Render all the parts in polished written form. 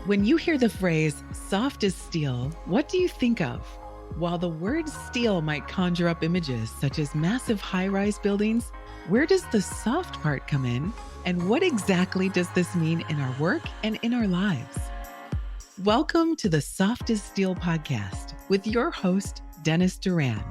When you hear the phrase soft as steel, what do you think of? While the word steel might conjure up images such as massive high-rise buildings, where does the soft part come in? And what exactly does this mean in our work and in our lives? Welcome to the Soft as Steel podcast with your host, Dennis Doran,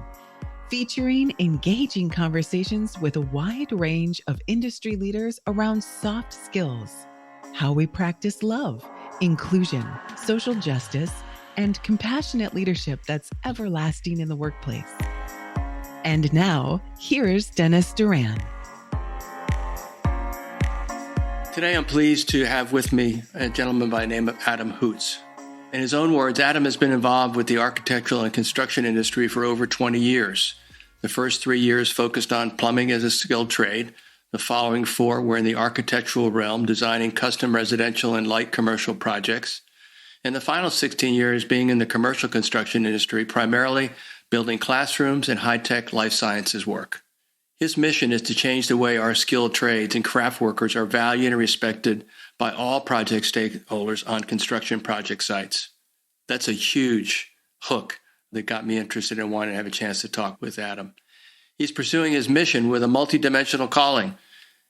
featuring engaging conversations with a wide range of industry leaders around soft skills, how we practice love, inclusion, social justice, and compassionate leadership that's everlasting in the workplace. And now, here's Dennis Doran. Today, I'm pleased to have with me a gentleman by the name of Adam Hoots. In his own words, Adam has been involved with the architectural and construction industry for over 20 years. The first 3 years focused on plumbing as a skilled trade. The following 4 were in the architectural realm, designing custom residential and light commercial projects. And the final 16 years being in the commercial construction industry, primarily building classrooms and high-tech life sciences work. His mission is to change the way our skilled trades and craft workers are valued and respected by all project stakeholders on construction project sites. That's a huge hook that got me interested in wanting to have a chance to talk with Adam. He's pursuing his mission with a multidimensional calling.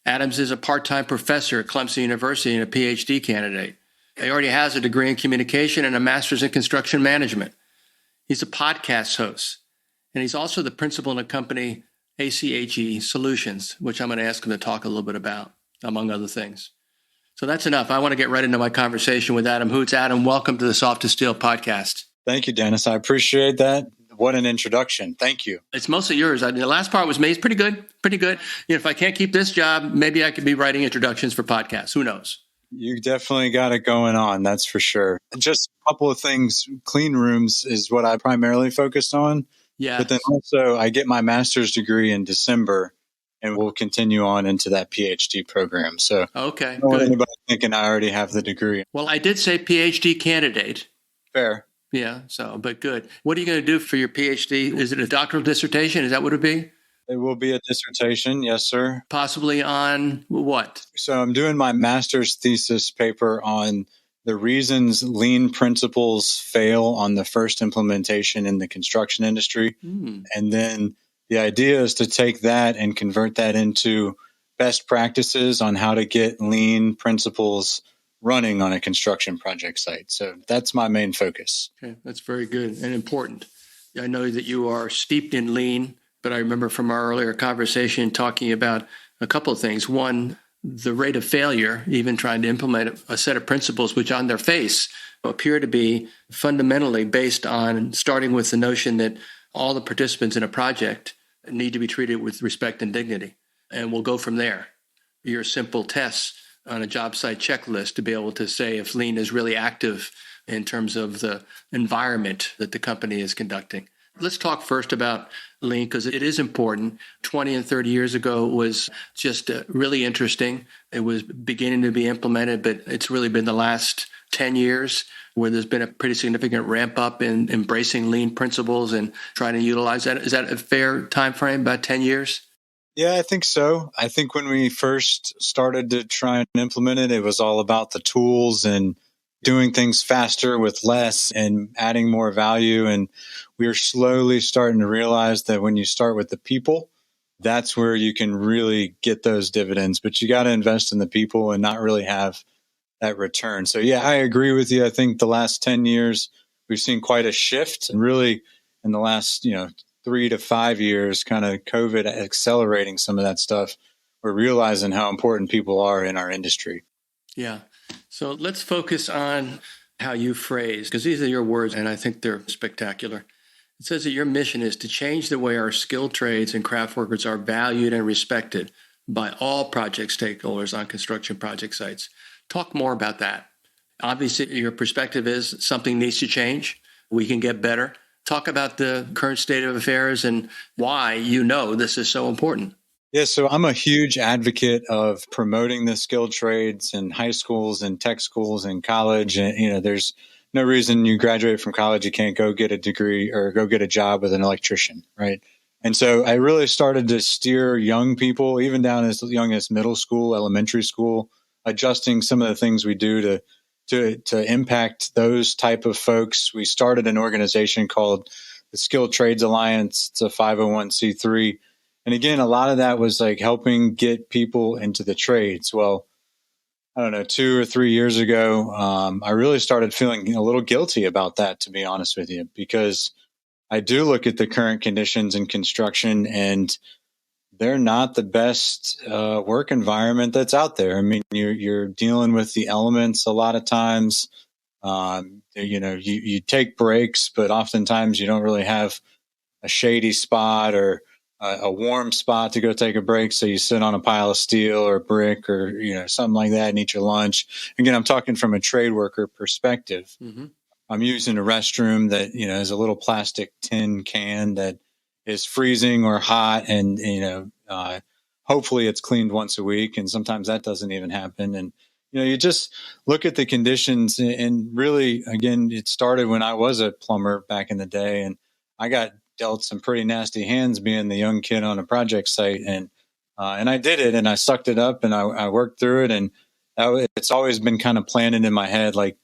Adams is a part-time professor at Clemson University and a PhD candidate. He already has a degree in communication and a master's in construction management. He's a podcast host, and he's also the principal in a company, ACHE Solutions, which I'm going to ask him to talk a little bit about, among other things. So that's enough. I want to get right into my conversation with Adam Hoots. Adam, welcome to the Soft as Steel podcast. Thank you, Dennis. I appreciate that. What an introduction. Thank you. It's mostly yours. The last part was me. It's pretty good. Pretty good. If I can't keep this job, maybe I could be writing introductions for podcasts. Who knows? You definitely got it going on. That's for sure. Just a couple of things. Clean rooms is what I primarily focused on. Yeah. But then also I get my master's degree in December and we'll continue on into that PhD program. So okay, I don't want good. anybody thinking I already have the degree. Well, I did say PhD candidate. Fair. Yeah, but good. What are you going to do for your PhD? Is it a doctoral dissertation? Is that what it would be? It will be a dissertation. Yes, sir. Possibly on what? So I'm doing my master's thesis paper on the reasons lean principles fail on the first implementation in the construction industry. And then the idea is to take that and convert that into best practices on how to get lean principles running on a construction project site. So that's my main focus. Okay, that's very good and important. I know that you are steeped in lean, but I remember from our earlier conversation talking about a couple of things. One, the rate of failure, even trying to implement a set of principles which on their face appear to be fundamentally based on starting with the notion that all the participants in a project need to be treated with respect and dignity. And we'll go from there. Your simple tests on a job site checklist to be able to say if lean is really active in terms of the environment that the company is conducting. Let's talk first about lean because it is important. 20 and 30 years ago was just really interesting. It was beginning to be implemented, but it's really been the last 10 years where there's been a pretty significant ramp up in embracing lean principles and trying to utilize that. Is that a fair time frame, about 10 years? Yeah, I think so. I think when we first started to try and implement it, it was all about the tools and doing things faster with less and adding more value. And we're slowly starting to realize that when you start with the people, that's where you can really get those dividends. But you got to invest in the people and not really have that return. So yeah, I agree with you. I think the last 10 years, we've seen quite a shift. And really in the last, 3 to 5 years, kind of COVID accelerating some of that stuff, we're realizing how important people are in our industry. Yeah. So let's focus on how you phrase, because these are your words, and I think they're spectacular. It says that your mission is to change the way our skilled trades and craft workers are valued and respected by all project stakeholders on construction project sites. Talk more about that. Obviously, your perspective is something needs to change. We can get better. Talk about the current state of affairs and why this is so important. Yeah, so I'm a huge advocate of promoting the skilled trades in high schools and tech schools and college. And, there's no reason you graduate from college, you can't go get a degree or go get a job with an electrician, right? And so I really started to steer young people, even down as young as middle school, elementary school, adjusting some of the things we do to to impact those type of folks, we started an organization called the Skilled Trades Alliance. It's a 501c3. And again, a lot of that was like helping get people into the trades. Well, I don't know, 2 or 3 years ago, I really started feeling a little guilty about that, to be honest with you, because I do look at the current conditions in construction, and they're not the best work environment that's out there. I mean, you're dealing with the elements a lot of times. You take breaks, but oftentimes you don't really have a shady spot or a warm spot to go take a break. So you sit on a pile of steel or brick or, something like that and eat your lunch. Again, I'm talking from a trade worker perspective. Mm-hmm. I'm using a restroom that, is a little plastic tin can that is freezing or hot. And, hopefully it's cleaned once a week. And sometimes that doesn't even happen. And, you just look at the conditions, and really, again, it started when I was a plumber back in the day, and I got dealt some pretty nasty hands being the young kid on a project site. And I did it, and I sucked it up, and I worked through it. And it's always been kind of planted in my head, like,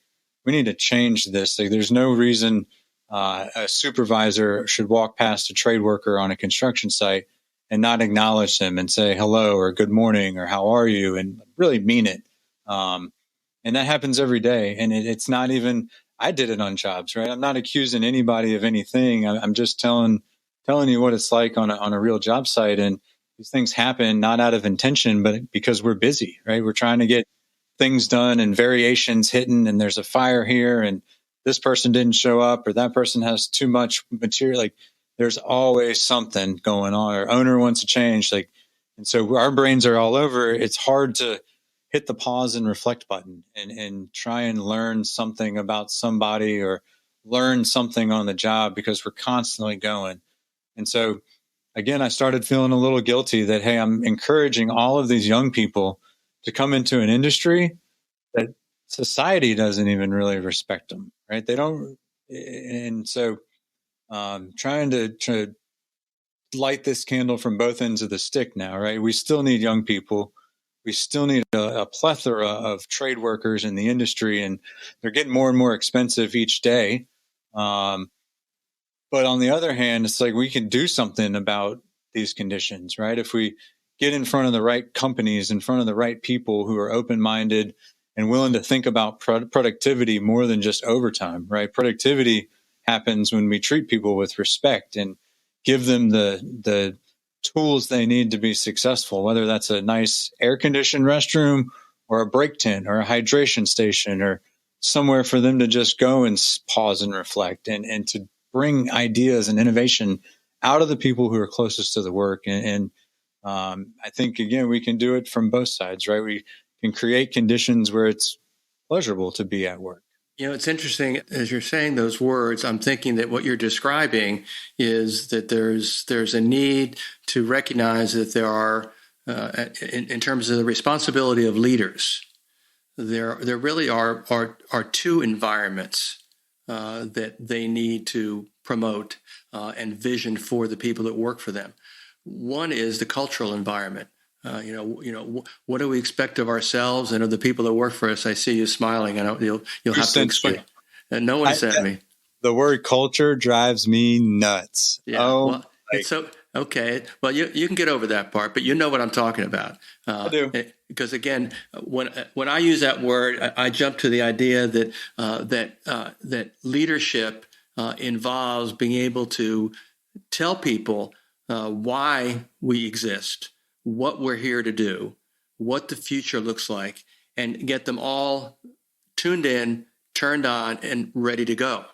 we need to change this. Like, there's no reason a supervisor should walk past a trade worker on a construction site and not acknowledge them and say hello or good morning or how are you, and really mean it. And that happens every day. And it's not even, I did it on jobs, right? I'm not accusing anybody of anything. I'm just telling you what it's like on a real job site. And these things happen not out of intention, but because we're busy, right? We're trying to get things done and variations hitting, and there's a fire here and this person didn't show up, or that person has too much material. Like, there's always something going on, or owner wants to change. Like, and so our brains are all over. It's hard to hit the pause and reflect button and try and learn something about somebody or learn something on the job, because we're constantly going. And so, again, I started feeling a little guilty that, hey, I'm encouraging all of these young people to come into an industry that society doesn't even really respect them, right? They don't. And so trying to light this candle from both ends of the stick now, right? We still need young people. We still need a plethora of trade workers in the industry, and they're getting more and more expensive each day. But on the other hand, it's like we can do something about these conditions, right? If we get in front of the right companies, in front of the right people who are open-minded and willing to think about productivity more than just overtime, right? Productivity happens when we treat people with respect and give them the tools they need to be successful, whether that's a nice air-conditioned restroom or a break tent or a hydration station or somewhere for them to just go and pause and reflect and to bring ideas and innovation out of the people who are closest to the work. And I think, again, we can do it from both sides, right? We can create conditions where it's pleasurable to be at work. It's interesting, as you're saying those words, I'm thinking that what you're describing is that there's a need to recognize that there are, in terms of the responsibility of leaders, there really are two environments that they need to promote and vision for the people that work for them. One is the cultural environment. What do we expect of ourselves and of the people that work for us? I see you smiling, and you'll have to explain. And no one sent me. The word culture drives me nuts. Yeah, so okay. Well, you can get over that part, but you know what I'm talking about. I do. Because again, when I use that word, I jump to the idea that that leadership involves being able to tell people why we exist, what we're here to do, what the future looks like, and get them all tuned in, turned on, and ready to go.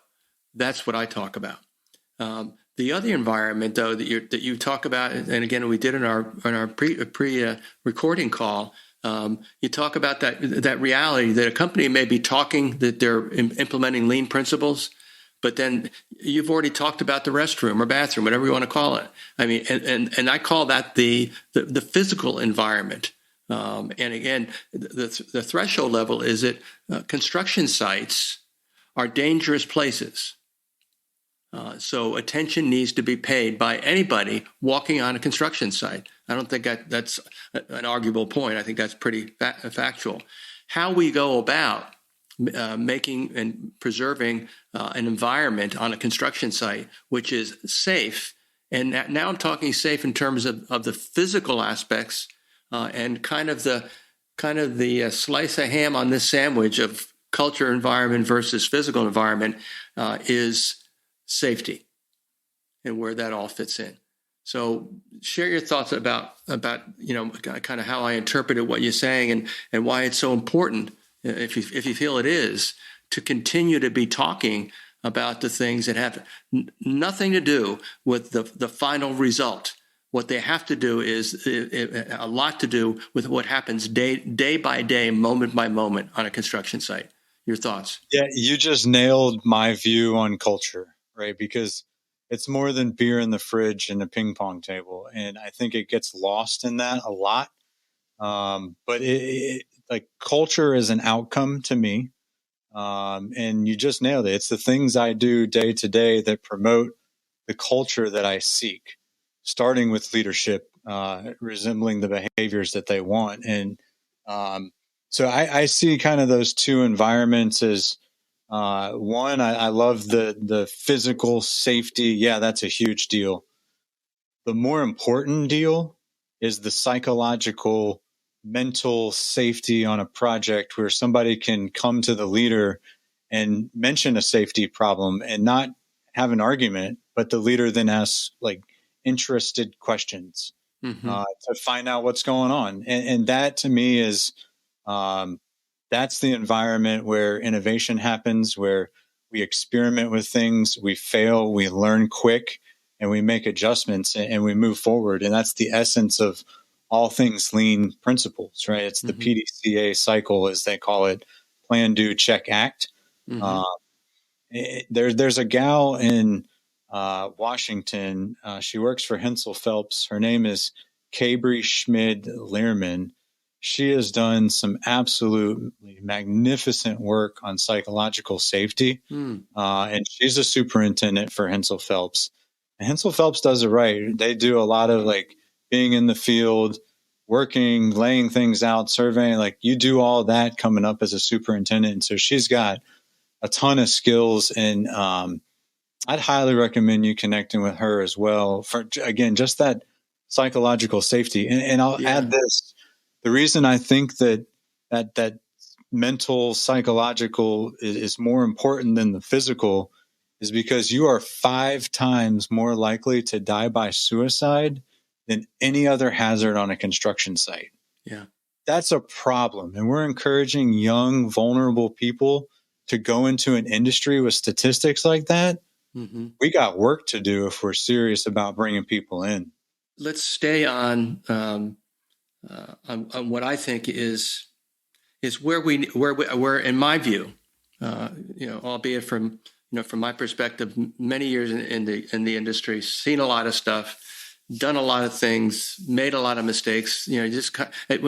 That's what I talk about. The other environment, though, that you talk about, and again, we did in our pre-recording call, you talk about that reality that a company may be talking that they're implementing lean principles, but then you've already talked about the restroom or bathroom, whatever you want to call it. I mean, and I call that the physical environment. And again, the threshold level is that construction sites are dangerous places. So attention needs to be paid by anybody walking on a construction site. I don't think that's an arguable point. I think that's pretty factual. How we go about making and preserving an environment on a construction site which is safe. And now I'm talking safe in terms of the physical aspects and kind of the slice of ham on this sandwich of culture environment versus physical environment is safety and where that all fits in. So share your thoughts about kind of how I interpreted what you're saying and why it's so important, if you feel it is, to continue to be talking about the things that have nothing to do with the final result. What they have to do is a lot to do with what happens day by day, moment by moment on a construction site. Your thoughts? Yeah, you just nailed my view on culture, right? Because it's more than beer in the fridge and a ping pong table. And I think it gets lost in that a lot. But like culture is an outcome to me. And you just nailed it. It's the things I do day to day that promote the culture that I seek, starting with leadership, resembling the behaviors that they want. And so I see kind of those two environments as one, I love the physical safety. Yeah, that's a huge deal. The more important deal is the psychological, mental safety on a project where somebody can come to the leader and mention a safety problem and not have an argument, but the leader then asks like interested questions to find out what's going on. And that to me is that's the environment where innovation happens, where we experiment with things, we fail, we learn quick, and we make adjustments and we move forward. And that's the essence of all things lean principles, right? It's the PDCA cycle, as they call it: plan, do, check, act. There's a gal in Washington. She works for Hensel Phelps. Her name is Cabri Schmid Lehrman. She has done some absolutely magnificent work on psychological safety. And she's a superintendent for Hensel Phelps. And Hensel Phelps does it right. They do a lot of like being in the field, working, laying things out, surveying. Like you do all that coming up as a superintendent. And so she's got a ton of skills. And I'd highly recommend you connecting with her as well for, again, just that psychological safety. And I'll add this. The reason I think that mental, psychological is more important than the physical is because you are 5 times more likely to die by suicide than any other hazard on a construction site. Yeah. That's a problem. And we're encouraging young, vulnerable people to go into an industry with statistics like that. We got work to do if we're serious about bringing people in. Let's stay on what I think is where in my view, albeit from my perspective, many years in the industry, seen a lot of stuff, done a lot of things, made a lot of mistakes. When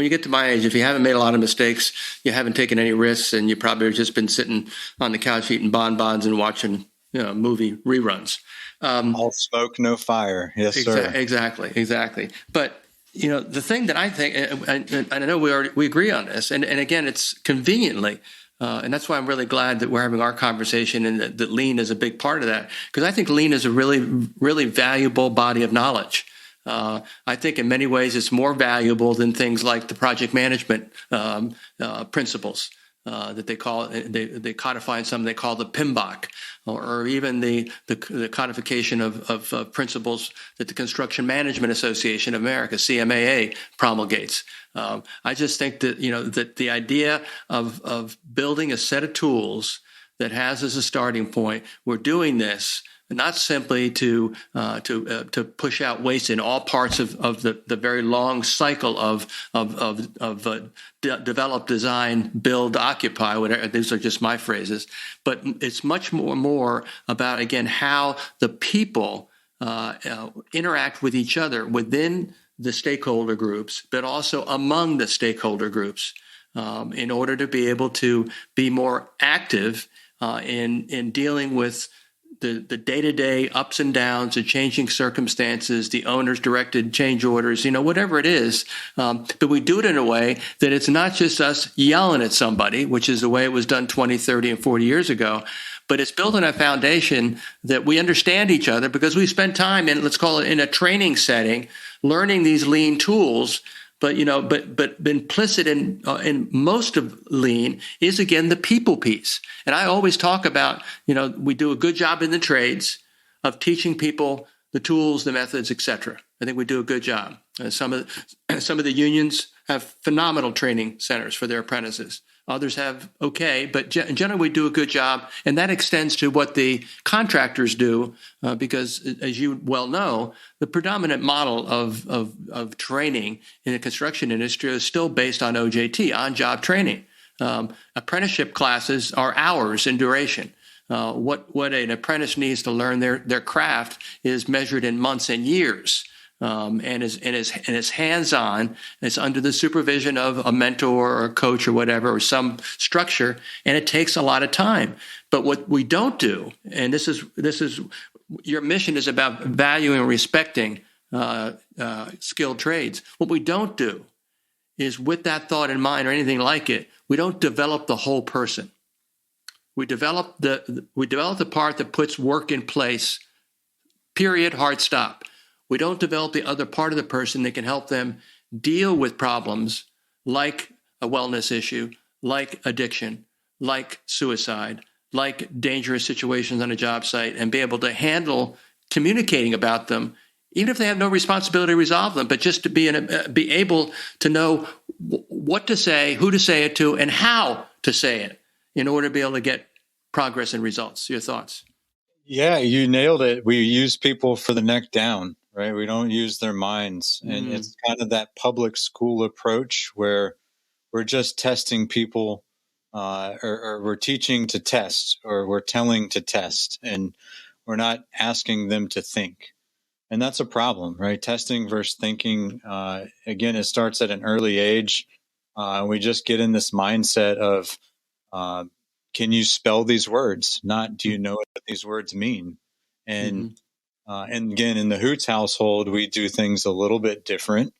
you get to my age, if you haven't made a lot of mistakes, you haven't taken any risks, and you probably have just been sitting on the couch eating bonbons and watching movie reruns. All smoke, no fire. Yes, sir. Exactly. But the thing that I think, and I know we agree on this, and again, it's conveniently, and that's why I'm really glad that we're having our conversation and that lean is a big part of that, because I think lean is a really, really valuable body of knowledge. I think in many ways it's more valuable than things like the project management principles that they call they codify in some they call the PMBOK, or even the codification of principles that the Construction Management Association of America, CMAA, promulgates. I just think that that the idea of building a set of tools that has as a starting point, we're doing this not simply to push out waste in all parts of the very long cycle of develop, design, build, occupy. Whatever, these are just my phrases, but it's much more about, again, how the people interact with each other within the stakeholder groups, but also among the stakeholder groups, in order to be able to be more active in dealing with the day-to-day ups and downs, the changing circumstances, the owner's directed change orders, whatever it is. But we do it in a way that it's not just us yelling at somebody, which is the way it was done 20, 30, and 40 years ago, but it's built on a foundation that we understand each other because we spent time in, let's call it, in a training setting, learning these lean tools. But implicit in most of lean is, again, the people piece. And I always talk about, we do a good job in the trades of teaching people the tools, the methods, et cetera. I think we do a good job. Some of the unions have phenomenal training centers for their apprentices. Others have okay, but generally we do a good job, and that extends to what the contractors do, because, as you well know, the predominant model of training in the construction industry is still based on OJT, on-job training. Apprenticeship classes are hours in duration. What an apprentice needs to learn their craft is measured in months and years. And is hands-on. It's under the supervision of a mentor or a coach or whatever, or some structure, and it takes a lot of time. But what we don't do, and this is your mission is about valuing and respecting skilled trades. What we don't do is, with that thought in mind or anything like it, we don't develop the whole person. We develop the part that puts work in place. Period. Hard stop. We don't develop the other part of the person that can help them deal with problems like a wellness issue, like addiction, like suicide, like dangerous situations on a job site, and be able to handle communicating about them, even if they have no responsibility to resolve them, but just to be able to know what to say, who to say it to, and how to say it in order to be able to get progress and results. Your thoughts? Yeah, you nailed it. We use people for the neck down. Right. We don't use their minds. And it's kind of that public school approach where we're just testing people, or we're teaching to test, or we're telling to test, and we're not asking them to think. And that's a problem, right? Testing versus thinking. Again, it starts at an early age. We just get in this mindset of, can you spell these words? Not, do you know what these words mean? And again, in the Hoots household, we do things a little bit different.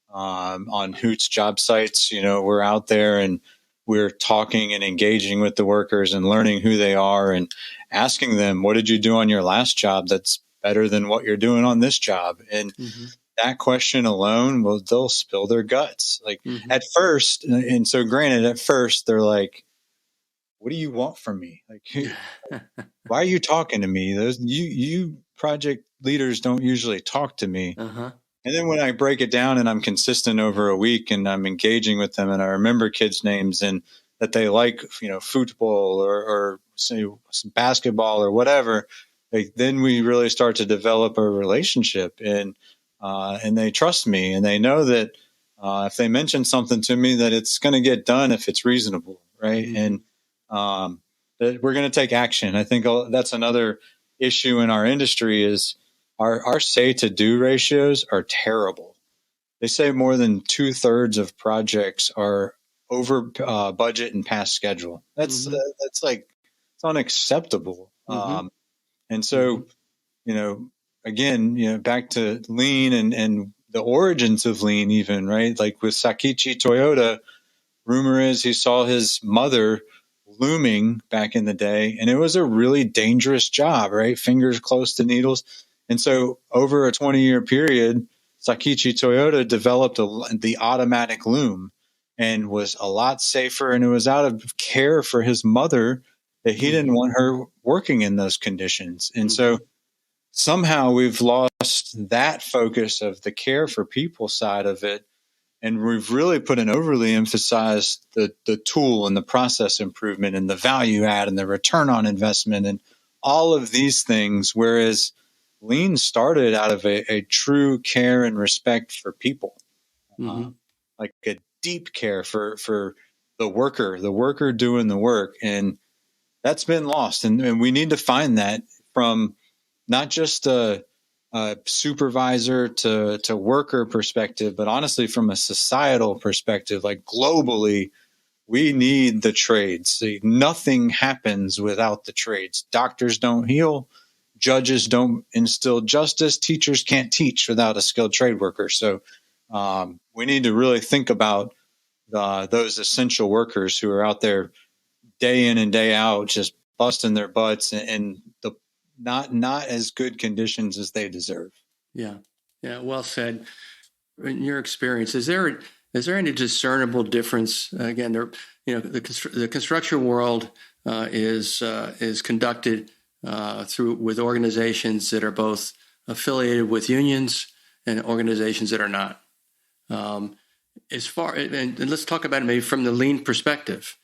On Hoots job sites, we're out there and we're talking and engaging with the workers and learning who they are and asking them, what did you do on your last job that's better than what you're doing on this job? And that question alone, they'll spill their guts. At first, and so granted, at first, they're like, what do you want from me? Why are you talking to me? You project leaders don't usually talk to me. And then when I break it down and I'm consistent over a week and I'm engaging with them and I remember kids' names and that they like, football or say some basketball or whatever, then we really start to develop a relationship, and they trust me, and they know that if they mention something to me, that it's going to get done if it's reasonable. Right. And that we're going to take action. I think that's another issue in our industry is our say to do ratios are terrible. They say more than 2/3 of projects are over budget and past schedule. That's like, it's unacceptable. And so, again, back to lean and the origins of lean, even, right? Like with Sakichi Toyota, rumor is he saw his mother looming back in the day, and it was a really dangerous job, right? Fingers close to needles. And so over a 20-year period, Sakichi Toyota developed the automatic loom and was a lot safer, and it was out of care for his mother that he didn't want her working in those conditions. And so somehow we've lost that focus of the care for people side of it. And we've really put an overly emphasized the tool and the process improvement and the value add and the return on investment and all of these things, whereas lean started out of a true care and respect for people, like a deep care for the worker doing the work. And that's been lost. And we need to find that from not just a supervisor to worker perspective, but honestly from a societal perspective, like globally, we need the trades. Nothing happens without the trades. Doctors don't heal. judges don't instill justice, teachers can't teach without a skilled trade worker. So we need to really think about those essential workers who are out there day in and day out, just busting their butts in the not as good conditions as they deserve. Yeah. Well said. In your experience, is there any discernible difference? Again, the construction world is conducted with organizations that are both affiliated with unions and organizations that are not. And let's talk about it maybe from the lean perspective.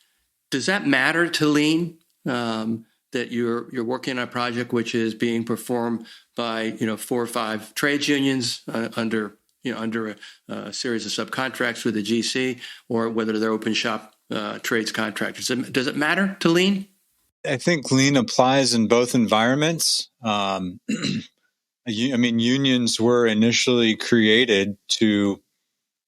Does that matter to lean? That you're working on a project which is being performed by 4 or 5 trades unions under a series of subcontracts with the GC, or whether they're open shop trades contractors. Does it matter to lean? I think lean applies in both environments. Unions were initially created to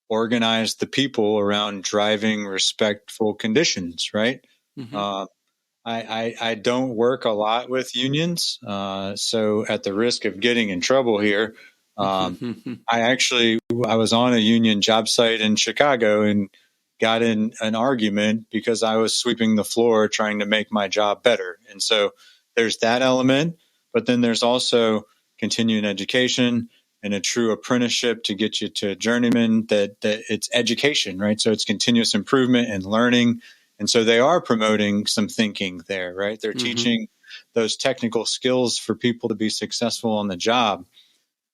organize the people around driving respectful conditions, right? Mm-hmm. I don't work a lot with unions, so at the risk of getting in trouble here, I was on a union job site in Chicago and got in an argument because I was sweeping the floor trying to make my job better. And so there's that element, but then there's also continuing education and a true apprenticeship to get you to journeyman, that it's education, right? So it's continuous improvement and learning. And so they are promoting some thinking there, right? They're teaching those technical skills for people to be successful on the job.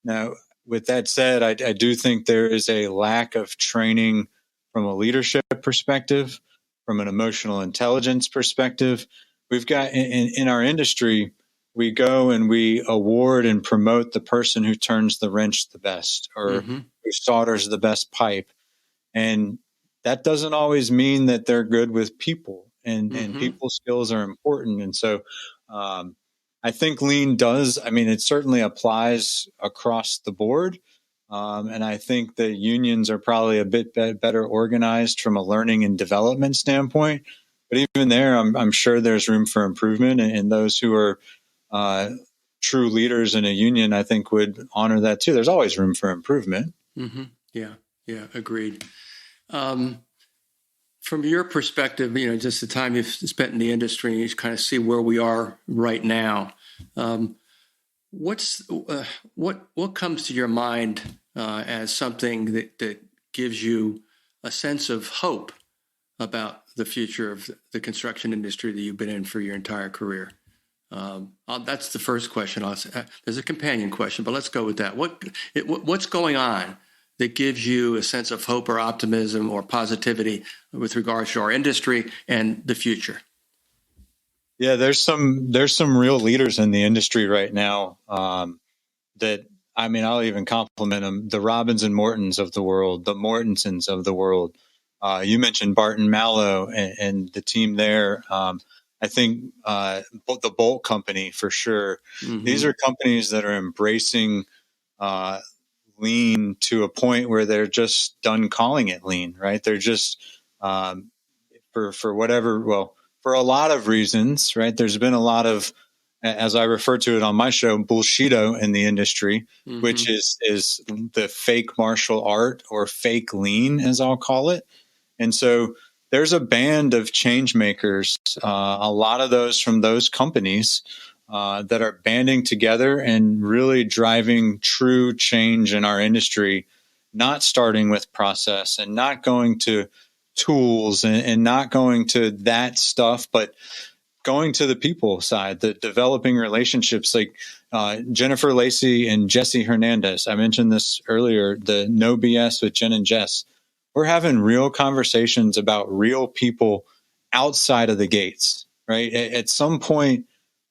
Now, with that said, I do think there is a lack of training from a leadership perspective, from an emotional intelligence perspective. We've got in our industry, we go and we award and promote the person who turns the wrench the best, or who solders the best pipe. And that doesn't always mean that they're good with people, and people skills are important. And so I think lean it certainly applies across the board. And I think the unions are probably a bit better organized from a learning and development standpoint. But even there, I'm sure there's room for improvement. And those who are true leaders in a union, I think, would honor that too. There's always room for improvement. Mm-hmm. Yeah, agreed. From your perspective, just the time you've spent in the industry, you kind of see where we are right now. What comes to your mind as something that gives you a sense of hope about the future of the construction industry that you've been in for your entire career? That's the first question. There's a companion question, but let's go with that. What's going on that gives you a sense of hope or optimism or positivity with regards to our industry and the future? Yeah, there's some real leaders in the industry right now that, I'll even compliment them. The Robbins and Mortons of the world, the Mortensons of the world. You mentioned Barton Mallow and the team there. I think the Bolt Company for sure. Mm-hmm. These are companies that are embracing lean to a point where they're just done calling it lean, right? They're just for a lot of reasons, right? There's been a lot of, as I refer to it on my show, bullshito in the industry, which is the fake martial art, or fake lean, as I'll call it. And so there's a band of change makers, a lot of those from those companies that are banding together and really driving true change in our industry, not starting with process and not going to tools and not going to that stuff, but going to the people side, the developing relationships like Jennifer Lacey and Jesse Hernandez. I mentioned this earlier, the No BS with Jen and Jess. We're having real conversations about real people outside of the gates, right? At some point,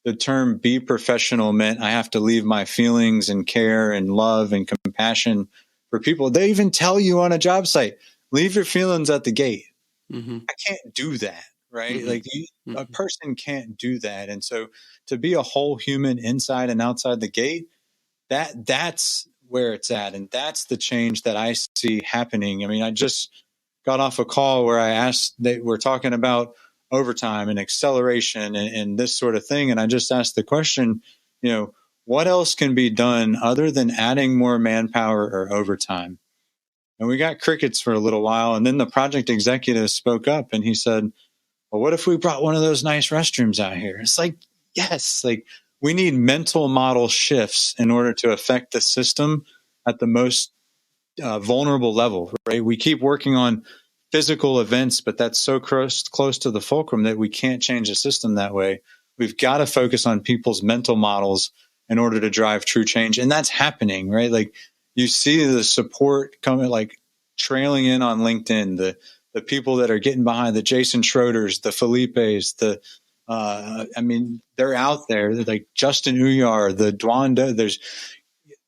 the term be professional meant I have to leave my feelings and care and love and compassion for people. They even tell you on a job site, leave your feelings at the gate. I can't do that, right? A person can't do that. And so to be a whole human inside and outside the gate, that's where it's at. And that's the change that I see happening. I just got off a call where I asked, they were talking about overtime and acceleration and this sort of thing. And I just asked the question, what else can be done other than adding more manpower or overtime? And we got crickets for a little while. And then the project executive spoke up and he said, well, what if we brought one of those nice restrooms out here? It's like, yes, like we need mental model shifts in order to affect the system at the most vulnerable level, right? We keep working on physical events, but that's so close to the fulcrum that we can't change the system that way. We've got to focus on people's mental models in order to drive true change. And that's happening, right? Like you see the support coming, like trailing in on LinkedIn, the people that are getting behind the Jason Schroeders, the Felipes, they're out there. They're like Justin Uyar, the Doran,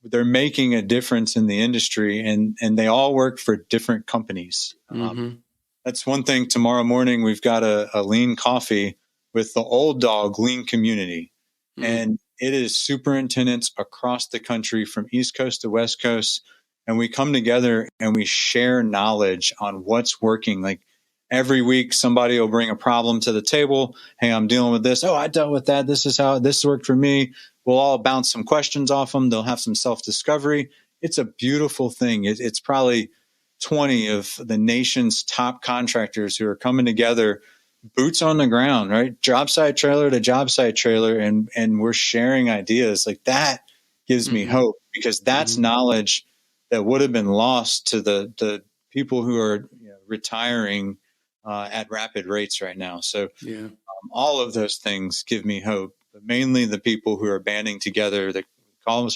they're making a difference in the industry, and they all work for different companies. That's one thing. Tomorrow morning, we've got a lean coffee with the old dog lean community. And it is superintendents across the country from East Coast to West Coast. And we come together and we share knowledge on what's working. Like every week, somebody will bring a problem to the table. Hey, I'm dealing with this. Oh, I dealt with that. This is how this worked for me. We'll all bounce some questions off them. They'll have some self-discovery. It's a beautiful thing. It's probably 20 of the nation's top contractors who are coming together, boots on the ground, right? Job site trailer to job site trailer. And we're sharing ideas. Like that gives me hope, because that's knowledge that would have been lost to the people who are retiring at rapid rates right now. So all of those things give me hope, but mainly the people who are banding together that call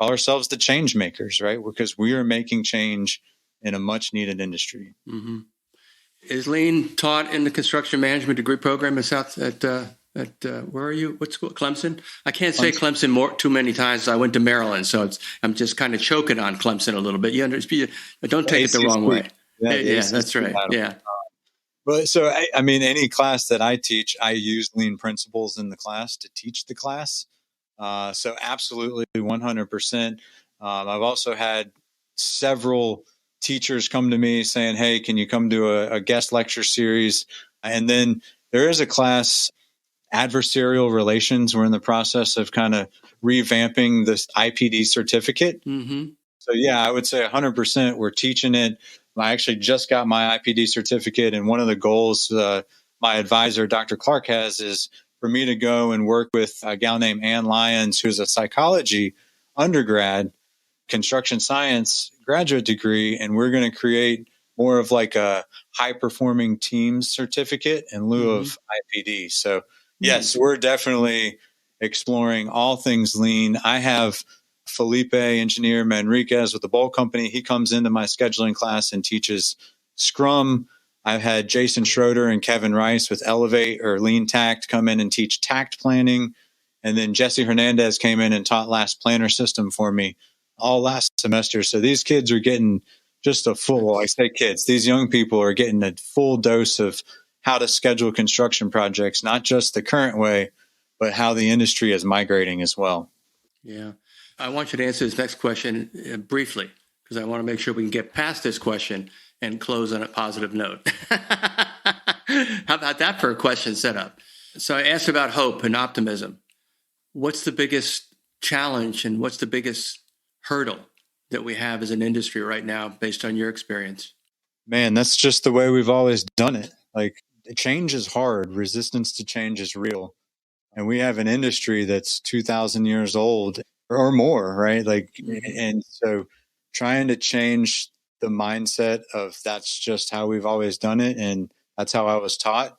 ourselves the change makers, right? Because we are making change in a much needed industry. Is Lean taught in the construction management degree program at where are you? What school? Clemson? I can't say Clemson too many times. I went to Maryland, so I'm just kind of choking on Clemson a little bit. You understand? Don't take it the wrong way. Yeah, that's right. Yeah. But so, I mean, any class that I teach, I use lean principles in the class to teach the class. So absolutely 100%. I've also had several teachers come to me saying, hey, can you come to a guest lecture series? And then there is a class, adversarial relations. We're in the process of kind of revamping this IPD certificate. So yeah, I would say 100% we're teaching it. I actually just got my IPD certificate, and one of the goals my advisor, Dr. Clark, has is for me to go and work with a gal named Ann Lyons, who's a psychology undergrad, construction science graduate degree, and we're going to create more of like a high-performing teams certificate in lieu of IPD. So yes, we're definitely exploring all things lean. I have Felipe, engineer Manriquez with the Bowl Company. He comes into my scheduling class and teaches Scrum. I've had Jason Schroeder and Kevin Rice with Elevate or Lean Tact come in and teach tact planning. And then Jesse Hernandez came in and taught last planner system for me all last semester. So these kids are getting just a full, I say kids, these young people are getting a full dose of how to schedule construction projects, not just the current way, but how the industry is migrating as well. Yeah. I want you to answer this next question briefly, because I want to make sure we can get past this question and close on a positive note. How about that for a question setup? So I asked about hope and optimism. What's the biggest challenge and what's the biggest hurdle that we have as an industry right now based on your experience? Man, that's just the way we've always done it. Like change is hard. Resistance to change is real. And we have an industry that's 2,000 years old or more, right? Like, and so trying to change the mindset of that's just how we've always done it, and that's how I was taught,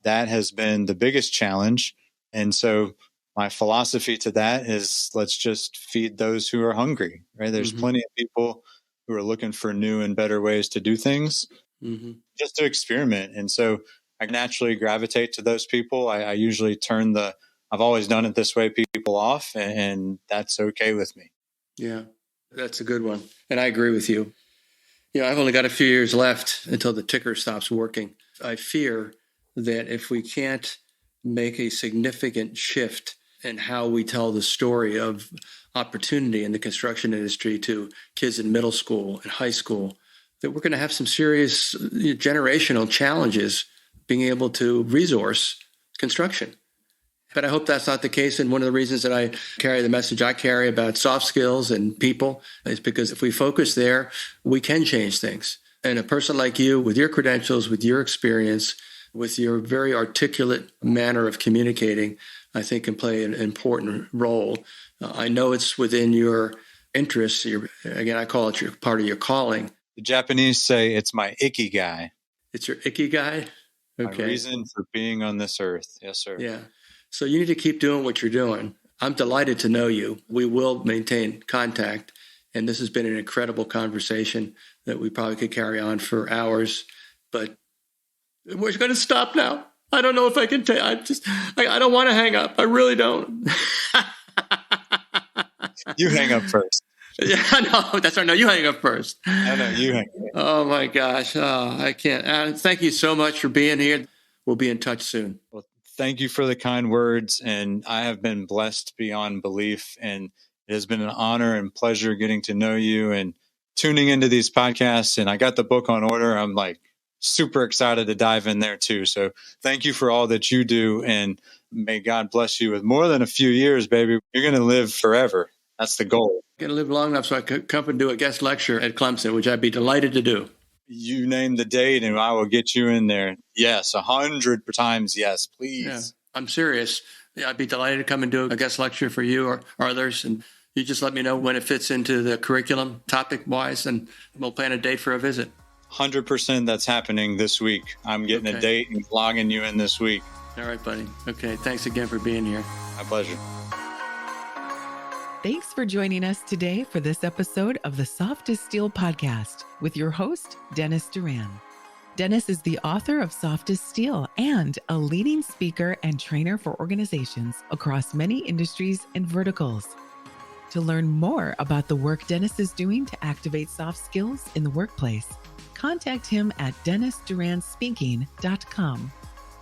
that has been the biggest challenge. And so my philosophy to that is let's just feed those who are hungry, right? There's plenty of people who are looking for new and better ways to do things, just to experiment. And so I naturally gravitate to those people. I usually turn I've always done it this way, people off, and that's okay with me. Yeah, that's a good one. And I agree with you. I've only got a few years left until the ticker stops working. I fear that if we can't make a significant shift in how we tell the story of opportunity in the construction industry to kids in middle school and high school, that we're going to have some serious generational challenges being able to resource construction. But I hope that's not the case. And one of the reasons that I carry the message I carry about soft skills and people is because if we focus there, we can change things. And a person like you, with your credentials, with your experience, with your very articulate manner of communicating, I think can play an important role. I know it's within your interests. Again, I call it part of your calling. The Japanese say it's my ikigai. It's your ikigai? Okay. My reason for being on this earth. Yes, sir. Yeah. So you need to keep doing what you're doing. I'm delighted to know you. We will maintain contact. And this has been an incredible conversation that we probably could carry on for hours. But we're going to stop now. I don't know if I can take. I don't want to hang up. I really don't. You hang up first. Yeah, no, that's right. No, you hang up first. No, you hang up. Oh my gosh. Oh, I can't. Thank you so much for being here. We'll be in touch soon. Well, thank you for the kind words. And I have been blessed beyond belief. And it has been an honor and pleasure getting to know you and tuning into these podcasts. And I got the book on order. I'm like super excited to dive in there too. So thank you for all that you do. And may God bless you with more than a few years, baby. You're going to live forever. That's the goal. I'm going to live long enough so I could come and do a guest lecture at Clemson, which I'd be delighted to do. You name the date and I will get you in there. Yes, 100 times yes, please. Yeah, I'm serious. Yeah, I'd be delighted to come and do a guest lecture for you or others. And you just let me know when it fits into the curriculum topic-wise, and we'll plan a date for a visit. 100% that's happening this week. I'm getting a date and logging you in this week. All right, buddy. Okay, thanks again for being here. My pleasure. Thanks for joining us today for this episode of the Soft as Steel podcast with your host, Dennis Doran. Dennis is the author of Soft as Steel and a leading speaker and trainer for organizations across many industries and verticals. To learn more about the work Dennis is doing to activate soft skills in the workplace, contact him at dennisduranspeaking.com.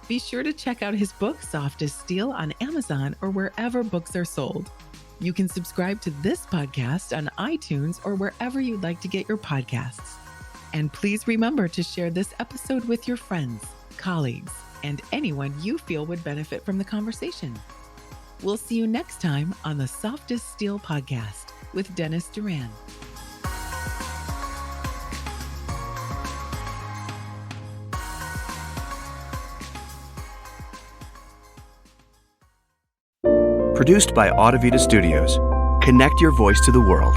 Be sure to check out his book, Soft as Steel, on Amazon or wherever books are sold. You can subscribe to this podcast on iTunes or wherever you'd like to get your podcasts. And please remember to share this episode with your friends, colleagues, and anyone you feel would benefit from the conversation. We'll see you next time on the Soft as Steel podcast with Dennis Doran. Produced by Audavita Studios. Connect your voice to the world.